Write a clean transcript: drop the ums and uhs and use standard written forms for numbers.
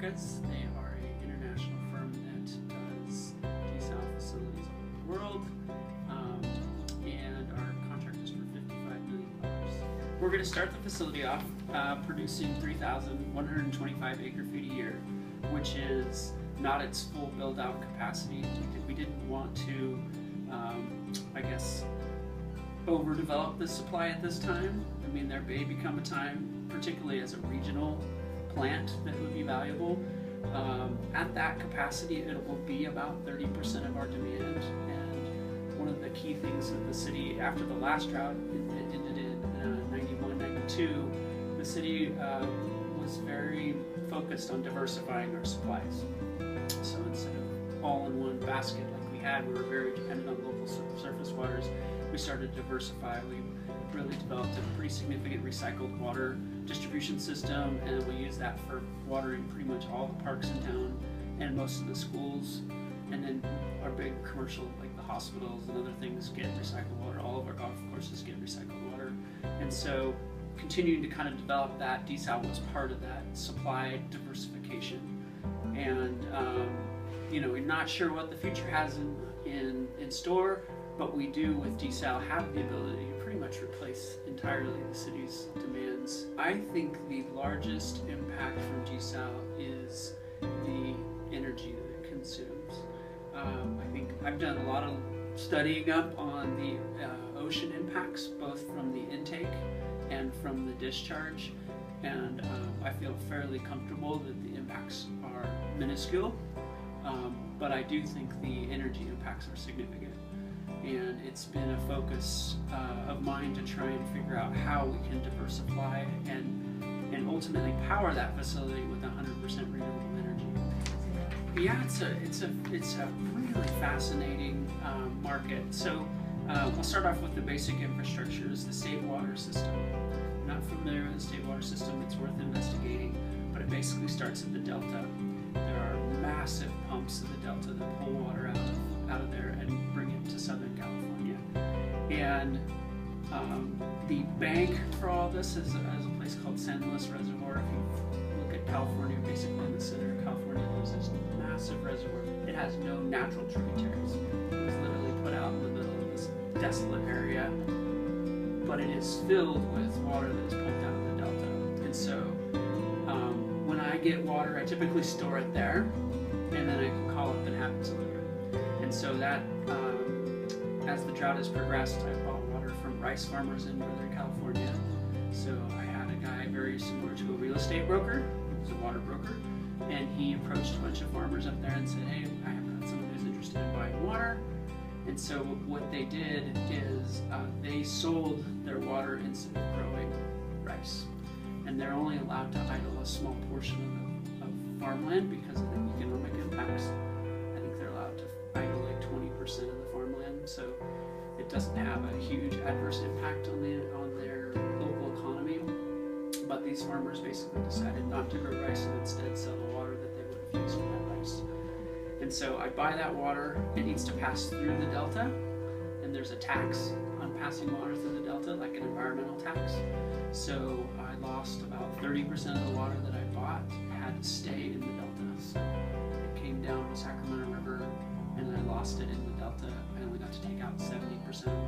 Americas. They are an international firm that does desal facilities all over the world, and our contract is for $55 million. We're going to start the facility off producing 3,125 acre-feet a year, which is not its full build-out capacity. We didn't want to, I guess, overdevelop the supply at this time. I mean, there may become a time, particularly as a regional plant, that would be valuable. At that capacity, it will be about 30% of our demand. And one of the key things that the city, after the last drought, it ended in 91, 92, the city was very focused on diversifying our supplies. So instead of all in one basket like we had, we were very dependent on local surface waters. We started to diversify. We really developed a pretty significant recycled water distribution system, and we use that for watering pretty much all the parks in town and most of the schools. And then our big commercial, like the hospitals and other things, get recycled water. All of our golf courses get recycled water. And so continuing to kind of develop that, desal was part of that supply diversification. And you know, we're not sure what the future has in store, but we do with desal have the ability to pretty much replace entirely the city's demands. I think the largest impact from desal is the energy that it consumes. I think I've done a lot of studying up on the ocean impacts, both from the intake and from the discharge, and I feel fairly comfortable that the impacts are minuscule, but I do think the energy impacts are significant. And it's been a focus of mine to try and figure out how we can diversify and ultimately power that facility with 100% renewable energy. Yeah, it's a really fascinating market. So we'll start off with the basic infrastructure. Is the state water system. If you're not familiar with the state water system, it's worth investigating, but it basically starts at the delta. There are massive pumps in the delta that pull water out of there and bring it to Southern California. And the bank for all this is a place called San Luis Reservoir. If you look at California, basically in the center of California, there's this massive reservoir. It has no natural tributaries. It was literally put out in the middle of this desolate area, but it is filled with water that is pumped out of the delta. And so when I get water, I typically store it there, and then I can call up and have it delivered. And so that, as the drought has progressed, I bought water from rice farmers in Northern California. So I had a guy very similar to a real estate broker, he was a water broker, and he approached a bunch of farmers up there and said, hey, I have got someone who's interested in buying water. And so what they did is they sold their water instead of growing rice. And they're only allowed to idle a small portion of farmland because of the economic impacts. I think they're allowed to idle like 20% of the farmland, so it doesn't have a huge adverse impact on their local economy. But these farmers basically decided not to grow rice and instead sell the water that they would have used for that rice. And so I buy that water. It needs to pass through the delta, and there's a tax on passing water through the delta, like an environmental tax. So I lost about 30% of the water that I bought had to stay in the delta. So it came down the Sacramento River, and I lost it in the delta. I only got to take out 70% of